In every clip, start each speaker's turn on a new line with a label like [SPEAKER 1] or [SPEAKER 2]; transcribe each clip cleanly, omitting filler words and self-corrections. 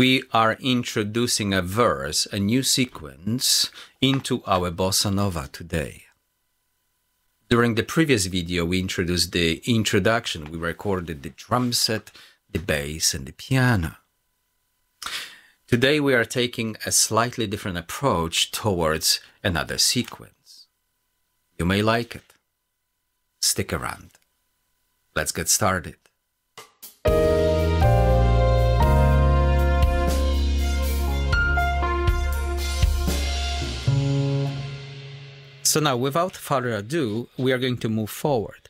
[SPEAKER 1] We are introducing a verse, a new sequence, into our bossa nova today. During the previous video, we introduced the introduction. We recorded the drum set, the bass, and the piano. Today, we are taking a slightly different approach towards another sequence. You may like it. Stick around. Let's get started. So now, without further ado, we are going to move forward.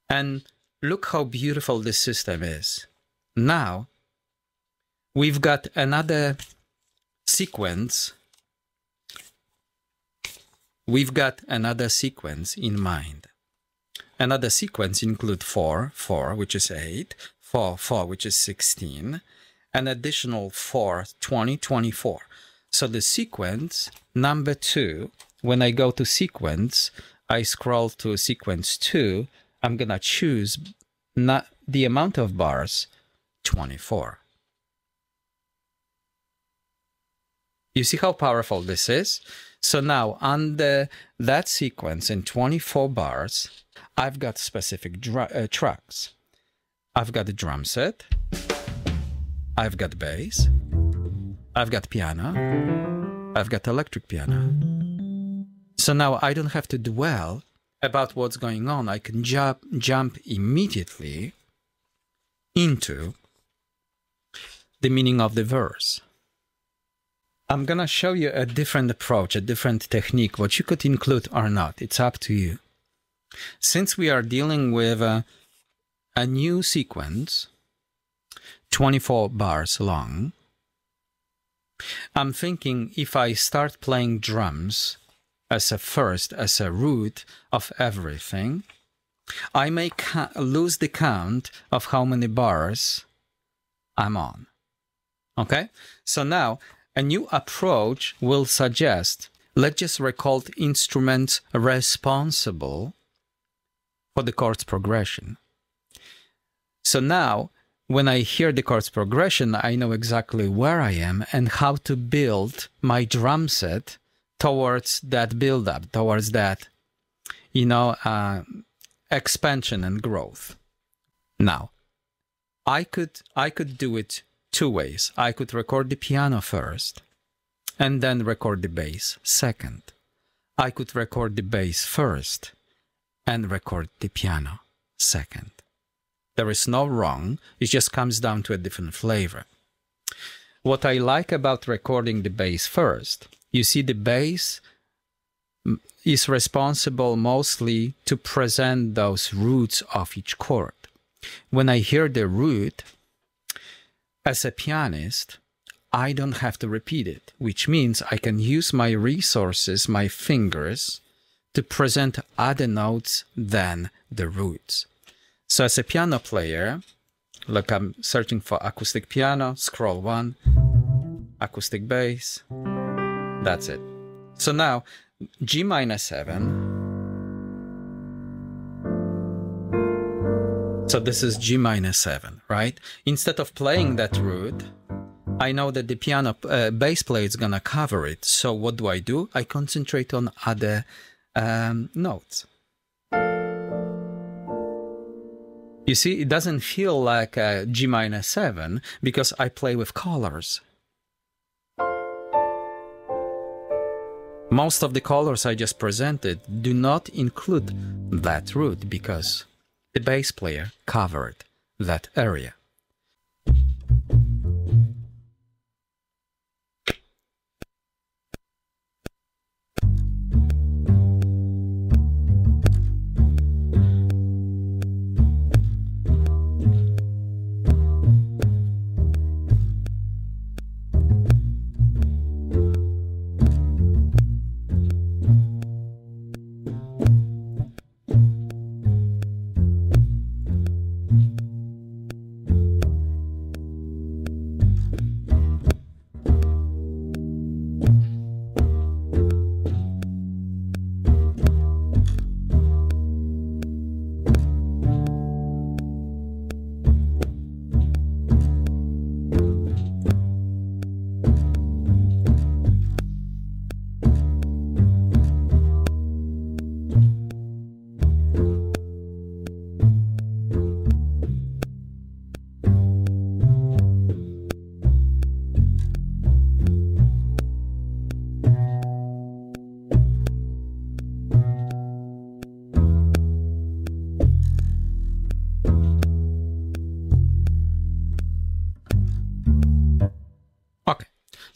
[SPEAKER 1] And look how beautiful this system is. Now, we've got another sequence. We've got another sequence in mind. Another sequence includes 4, 4, which is 8, 4, 4, which is 16, an additional 4, 20, 24. So the sequence number 2, when I go to sequence, I scroll to sequence 2, I'm going to choose not the amount of bars, 24. You see how powerful this is? So now, under that sequence in 24 bars, I've got specific tracks. I've got the drum set, I've got bass, I've got piano, I've got electric piano. So now I don't have to dwell about what's going on. I can jump immediately into the meaning of the verse. I'm going to show you a different approach, a different technique, what you could include or not. It's up to you. Since we are dealing with a new sequence, 24 bars long, I'm thinking if I start playing drums as a root of everything, I may lose the count of how many bars I'm on. Okay? So now, a new approach will suggest, let's just record instruments responsible for the chord's progression. So now, when I hear the chord's progression, I know exactly where I am and how to build my drum set towards that build-up, towards that, expansion and growth. Now, I could do it two ways. I could record the piano first, and then record the bass second. I could record the bass first, and record the piano second. There is no wrong, it just comes down to a different flavor. What I like about recording the bass first, you see the bass is responsible mostly to present those roots of each chord. When I hear the root, as a pianist, I don't have to repeat it, which means I can use my resources, my fingers, to present other notes than the roots. So as a piano player, look, I'm searching for acoustic piano, scroll 1, acoustic bass, that's it. So now, G minor 7. So this is G minor 7, right? Instead of playing that root, I know that the piano bass player is gonna cover it. So what do? I concentrate on other notes. You see, it doesn't feel like a G minor 7 because I play with colors. Most of the colors I just presented do not include that root because the bass player covered that area.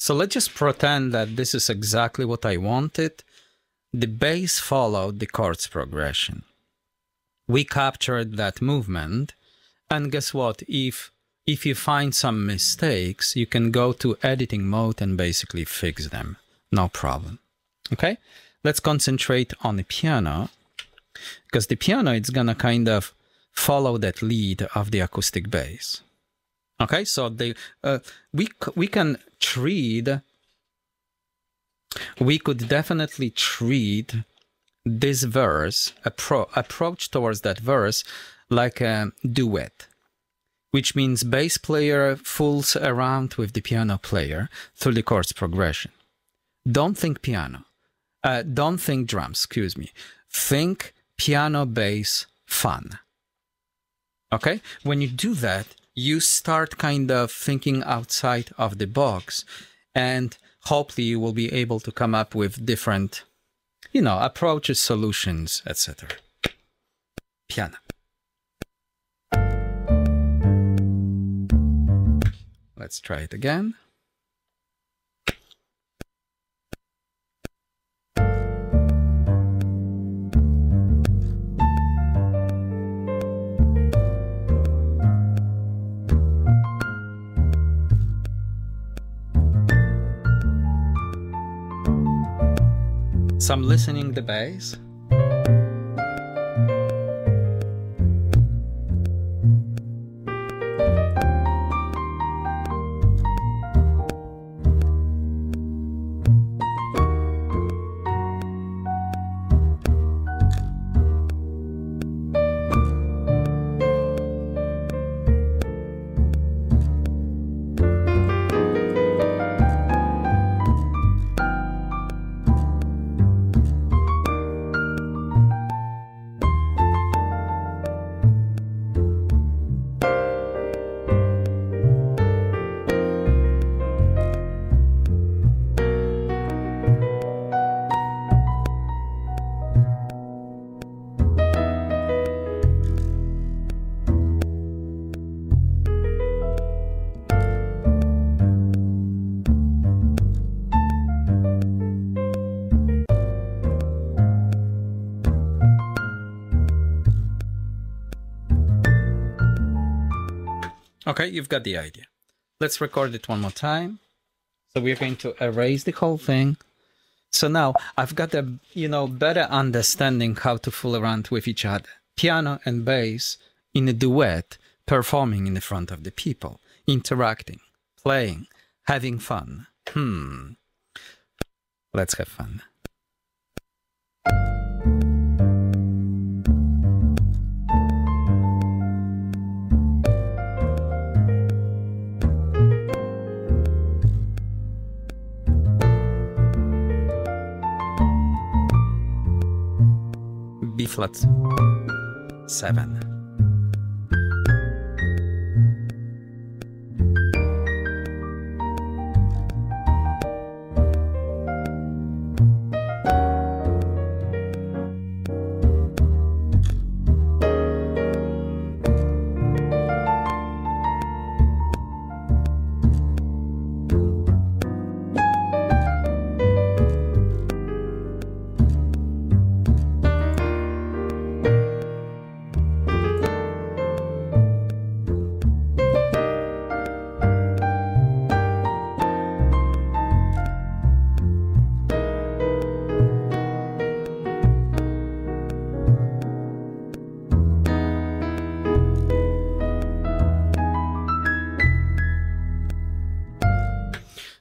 [SPEAKER 1] So let's just pretend that this is exactly what I wanted. The bass followed the chords progression. We captured that movement, and guess what? If you find some mistakes, you can go to editing mode and basically fix them. No problem. Okay? Let's concentrate on the piano, because the piano is gonna kind of follow that lead of the acoustic bass. Okay, so we could definitely treat this verse, approach towards that verse like a duet, which means bass player fools around with the piano player through the chords progression. Don't think piano. Don't think drums, excuse me. Think piano, bass, fun. Okay? When you do that, you start kind of thinking outside of the box, and hopefully you will be able to come up with different, approaches, solutions, etc. Piano. Let's try it again. So I'm listening the bass. Okay, you've got the idea. Let's record it one more time. So we're going to erase the whole thing. So now I've got a, better understanding how to fool around with each other. Piano and bass in a duet, performing in the front of the people, interacting, playing, having fun. Let's have fun. B flat 7.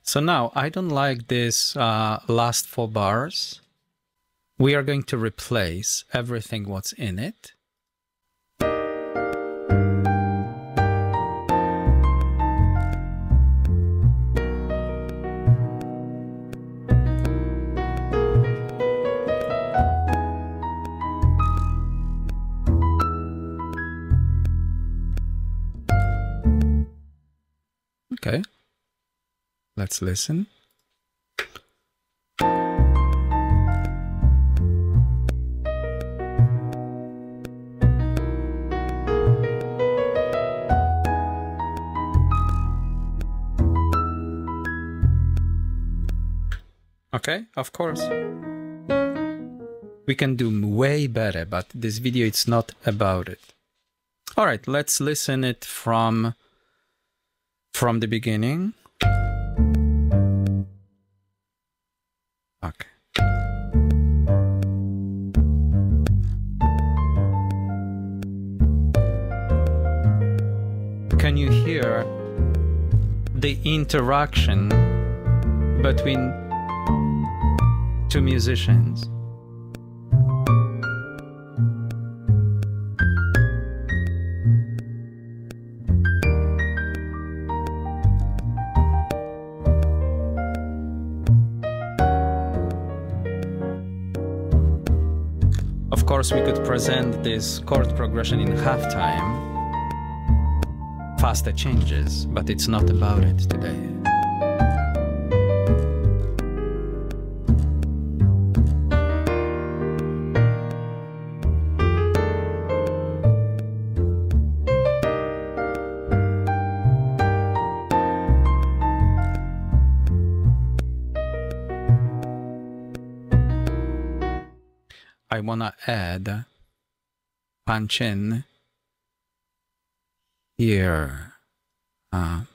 [SPEAKER 1] So now I don't like this last 4 bars. We are going to replace everything what's in it. Okay. Let's listen. Okay, of course. We can do way better, but this video, it's not about it. All right, let's listen it from the beginning. Okay. Can you hear the interaction between two musicians? Of course, we could present this chord progression in halftime, faster changes, but it's not about it today. I wanna add punch in here. Let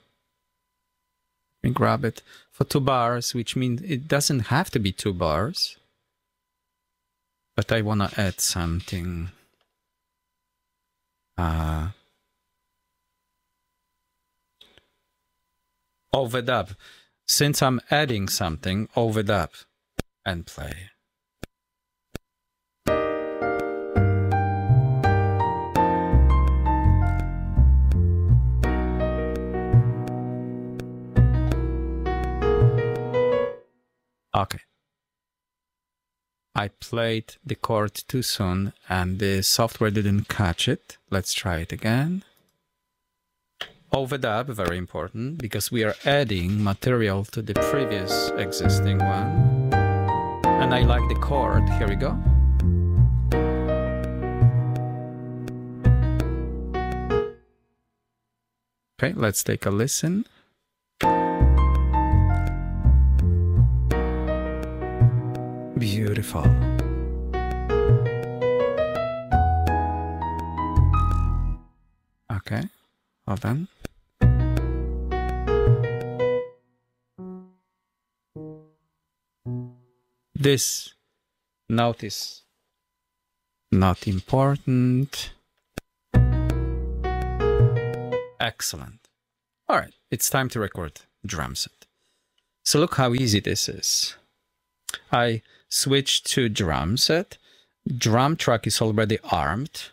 [SPEAKER 1] me grab it for 2 bars, which means it doesn't have to be 2 bars. But I wanna add something. Overdub. Since I'm adding something, overdub and play. Okay. I played the chord too soon and the software didn't catch it. Let's try it again. Overdub, very important, because we are adding material to the previous existing one. And I like the chord. Here we go. Okay, let's take a listen. Beautiful. Okay, hold on. This note is not important. Excellent. All right, it's time to record Drumset. So look how easy this is. I switch to Drumset. Drum track is already armed.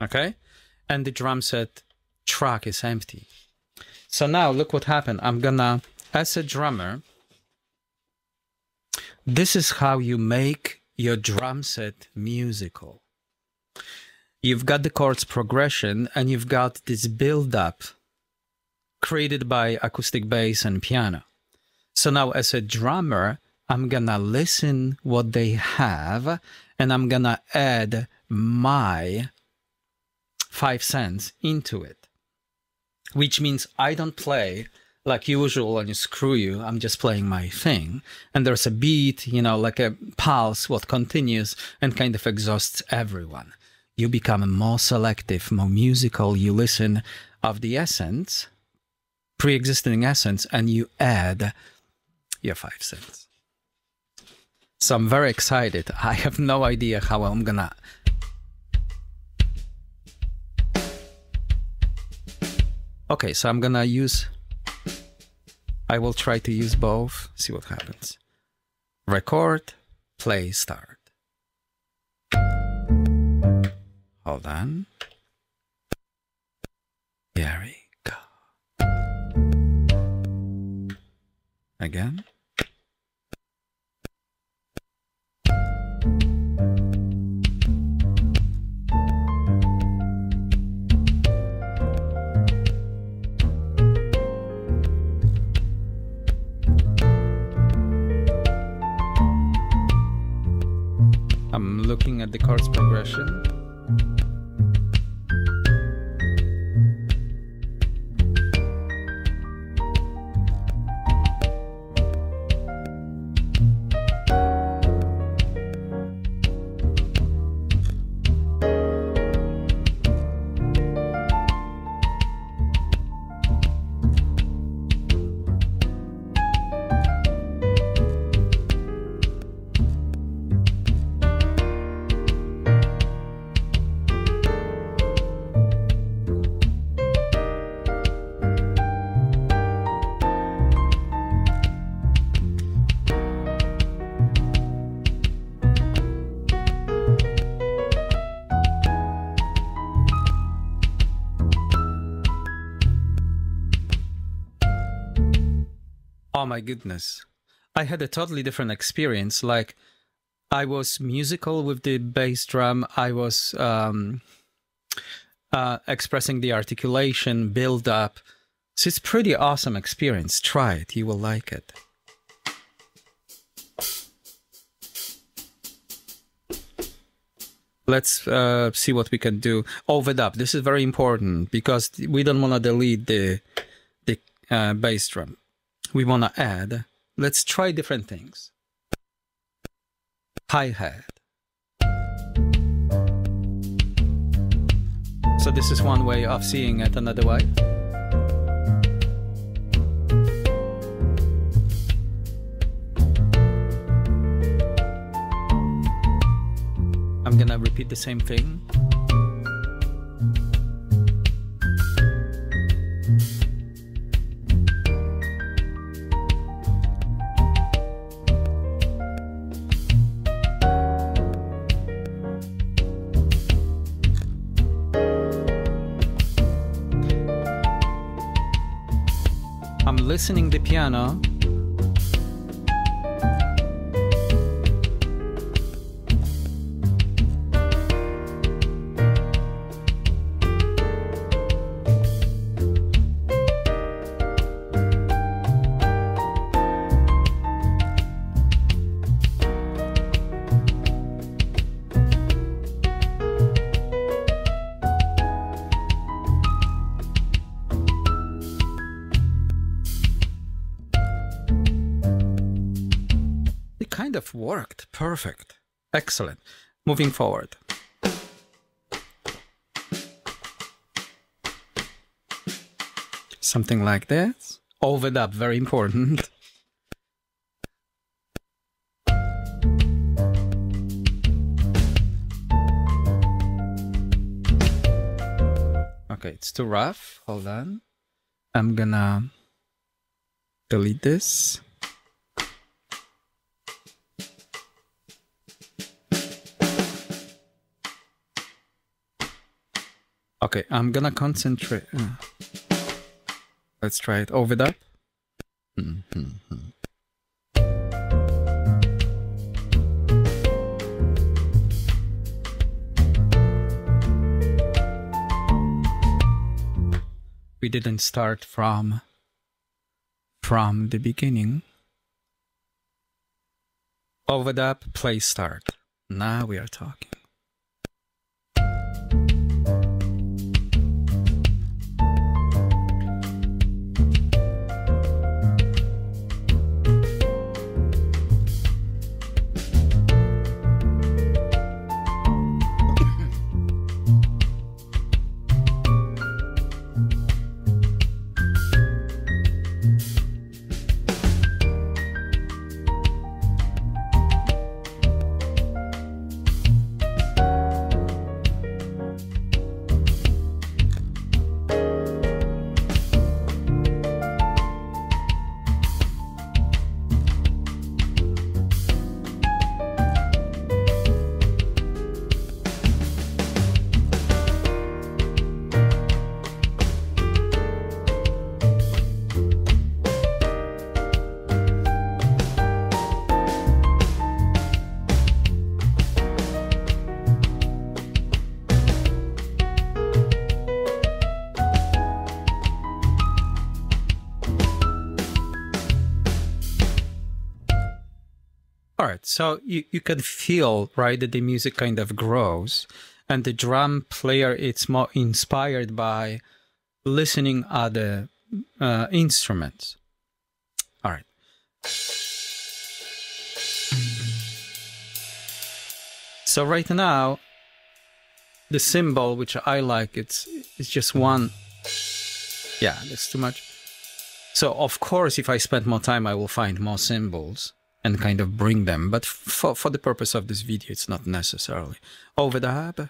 [SPEAKER 1] Okay? And the Drumset track is empty. So now look what happened. I'm gonna, as a drummer, this is how you make your Drumset musical. You've got the chords progression and you've got this build-up created by acoustic bass and piano. So now as a drummer, I'm gonna listen what they have and I'm gonna add my 5 cents into it. Which means I don't play like usual and you screw you, I'm just playing my thing. And there's a beat, you know, like a pulse, what continues and kind of exhausts everyone. You become more selective, more musical, you listen of the essence, pre-existing essence, and you add your 5 cents. So I'm very excited. I have no idea how I'm gonna... Okay, so I'm gonna use... I will try to use both, see what happens. Record, play, start. Hold on. Here we go. Again. I'm looking at the chords progression. Oh my goodness. I had a totally different experience. Like, I was musical with the bass drum. I was expressing the articulation, build up. So it's pretty awesome experience. Try it. You will like it. Let's see what we can do. Overdub. This is very important because we don't want to delete the bass drum. We want to add. Let's try different things. Hi-hat. So this is one way of seeing it, another way. I'm gonna repeat the same thing. I'm listening the piano. Kind of worked. Perfect. Excellent. Moving forward. Something like this. Overdub, very important. Okay, it's too rough. Hold on. I'm gonna delete this. Okay, I'm gonna concentrate. Let's try it. Overdub. We didn't start from the beginning. Overdub, play start. Now we are talking. All right, so you can feel, right, that the music kind of grows, and the drum player, it's more inspired by listening other instruments. All right. So right now, the cymbal, which I like, it's just one. Yeah, that's too much. So of course, if I spend more time, I will find more cymbals and kind of bring them. But for the purpose of this video, it's not necessarily. Overdub.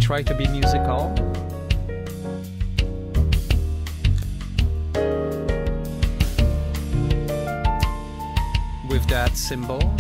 [SPEAKER 1] try to be musical. With that cymbal.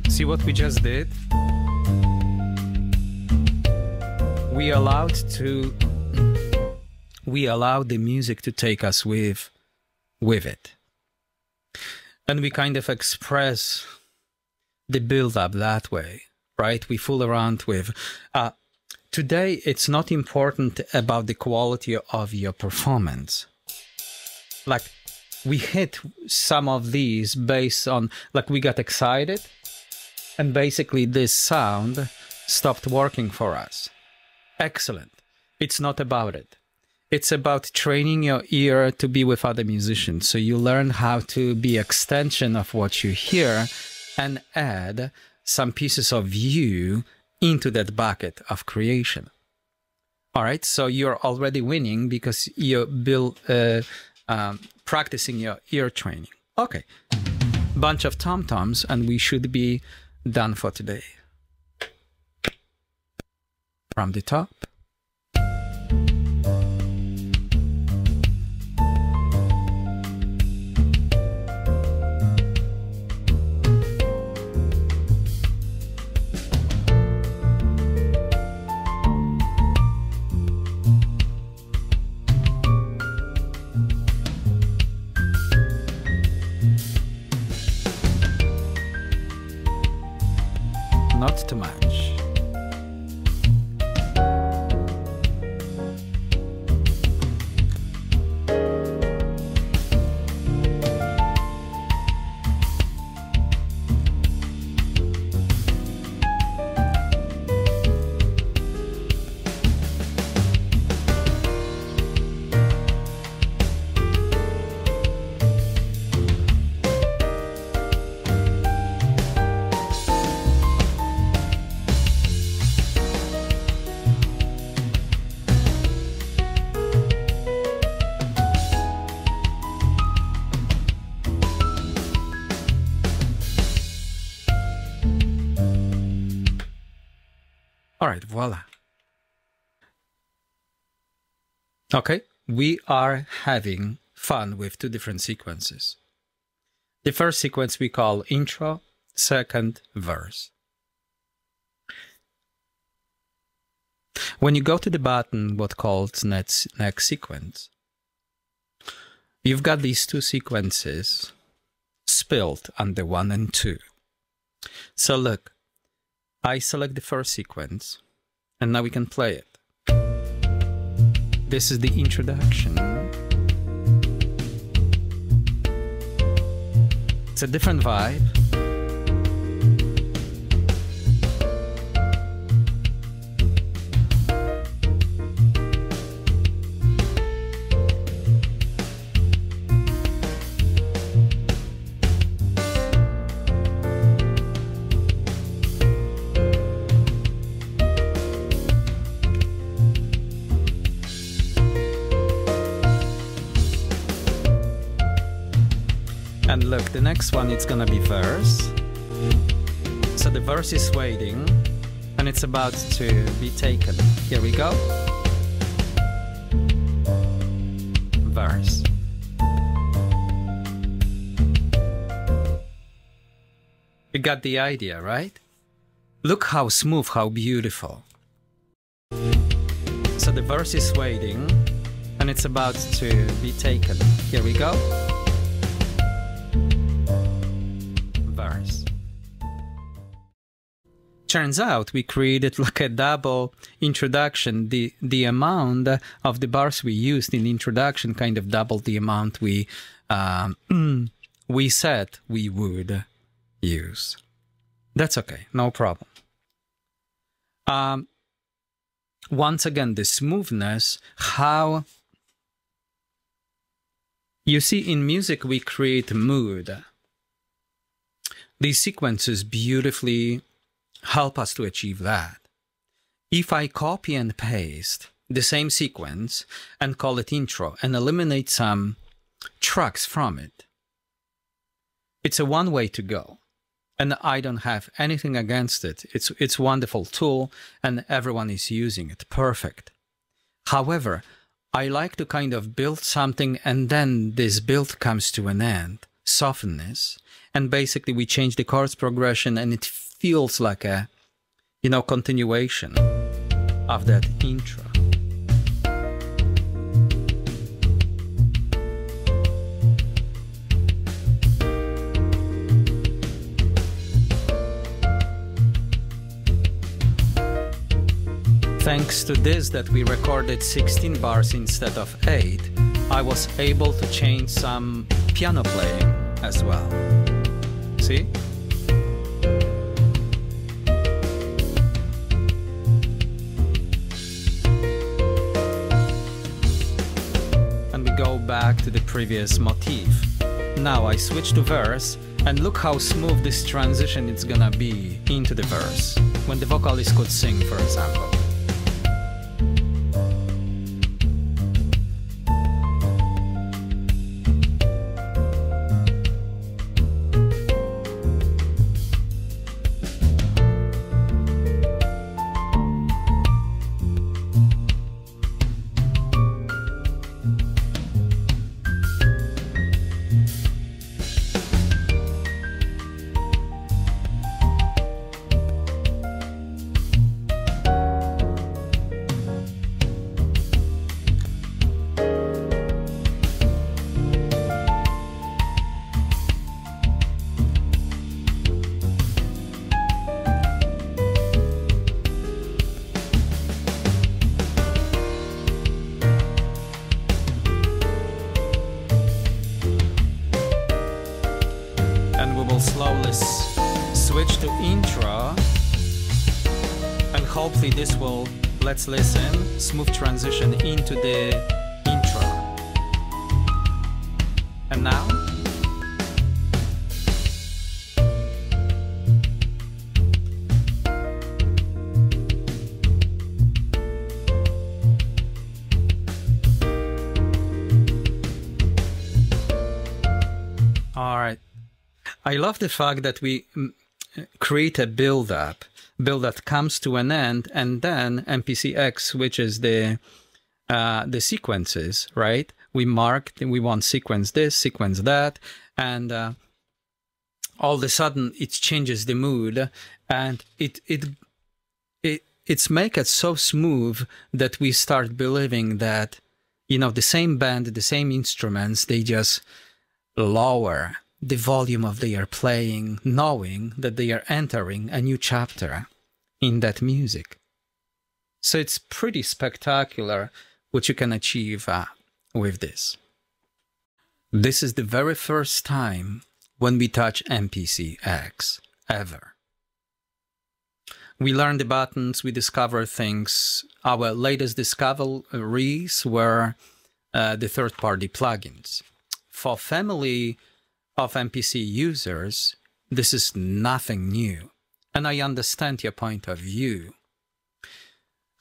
[SPEAKER 1] See what we just did? We allowed the music to take us with it. And we kind of express the build-up that way, right? We fool around with... today, it's not important about the quality of your performance. Like, we hit some of these based on... Like, we got excited, and basically this sound stopped working for us. Excellent. It's not about it. It's about training your ear to be with other musicians. So you learn how to be extension of what you hear and add some pieces of you into that bucket of creation. All right, so you're already winning because you're practicing your ear training. Okay, bunch of tom-toms and we should be done for today. From the top. Not too much. All right, voila. Okay, we are having fun with two different sequences. The first sequence we call intro, second verse. When you go to the button, what's called next sequence, you've got these two sequences spilled under 1 and 2. So look, I select the first sequence, and now we can play it. This is the introduction. It's a different vibe. And look, the next one, it's gonna be verse. So the verse is waiting, and it's about to be taken. Here we go. Verse. You got the idea, right? Look how smooth, how beautiful. So the verse is waiting, and it's about to be taken. Here we go. Verse. Turns out we created like a double introduction. The amount of the bars we used in the introduction kind of doubled the amount we said we would use. That's okay, no problem. Once again, the smoothness, how you see in music we create mood. These sequences beautifully help us to achieve that. If I copy and paste the same sequence and call it intro and eliminate some tracks from it, it's a one way to go. And I don't have anything against it. It's a wonderful tool and everyone is using it. Perfect. However, I like to kind of build something and then this build comes to an end, softness, and basically we change the chords progression and it feels like a, you know, continuation of that intro. Thanks to this that we recorded 16 bars instead of 8, I was able to change some piano playing as well. See? And we go back to the previous motif. Now I switch to verse, and look how smooth this transition is gonna be into the verse, when the vocalist could sing, for example. Slowly switch to intro, and hopefully this will, let's listen, smooth transition into the intro. And now all right. I love the fact that we create a build that comes to an end, and then MPCX switches the sequences, right? We mark, we want sequence this, sequence that, and all of a sudden it changes the mood, and it's make it so smooth that we start believing that, you know, the same band, the same instruments, they just lower the volume of their playing, knowing that they are entering a new chapter in that music. So it's pretty spectacular what you can achieve with this. This is the very first time when we touch MPCX ever. We learn the buttons, we discover things. Our latest discoveries were the third-party plugins. For family of MPC users, this is nothing new, and I understand your point of view.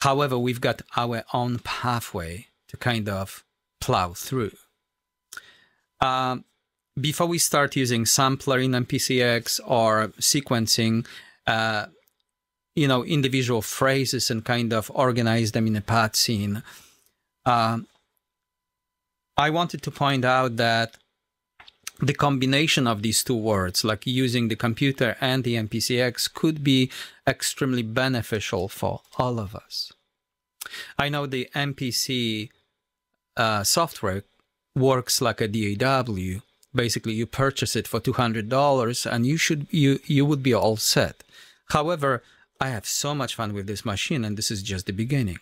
[SPEAKER 1] However, we've got our own pathway to kind of plow through. Before we start using sampler in MPCX or sequencing, you know, individual phrases and kind of organize them in a path scene, I wanted to point out that the combination of these two words, like using the computer and the MPCX, could be extremely beneficial for all of us. I know the MPC software works like a DAW. Basically, you purchase it for $200 and you would be all set. However, I have so much fun with this machine, and this is just the beginning,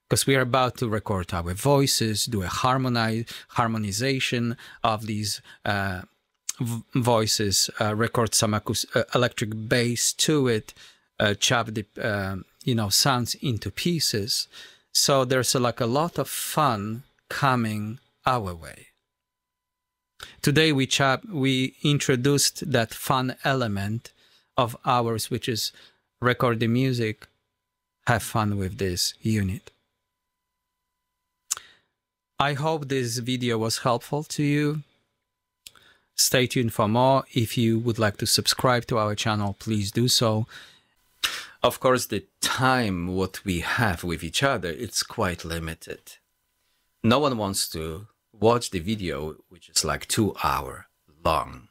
[SPEAKER 1] because we are about to record our voices, do a harmonization of these voices, record some electric bass to it, chop the sounds into pieces. So there's like a lot of fun coming our way. Today we introduced that fun element of ours, which is recording music. Have fun with this unit. I hope this video was helpful to you. Stay tuned for more. If you would like to subscribe to our channel, please do so. Of course, the time what we have with each other, it's quite limited. No one wants to watch the video, which is like 2 hours long.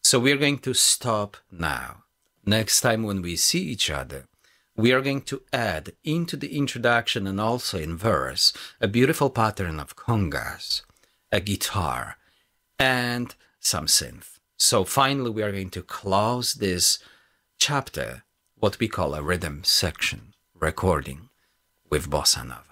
[SPEAKER 1] So we're going to stop now. Next time when we see each other, we are going to add into the introduction and also in verse a beautiful pattern of congas, a guitar, and some synth. So finally we are going to close this chapter, what we call a rhythm section recording with Bossa Nova.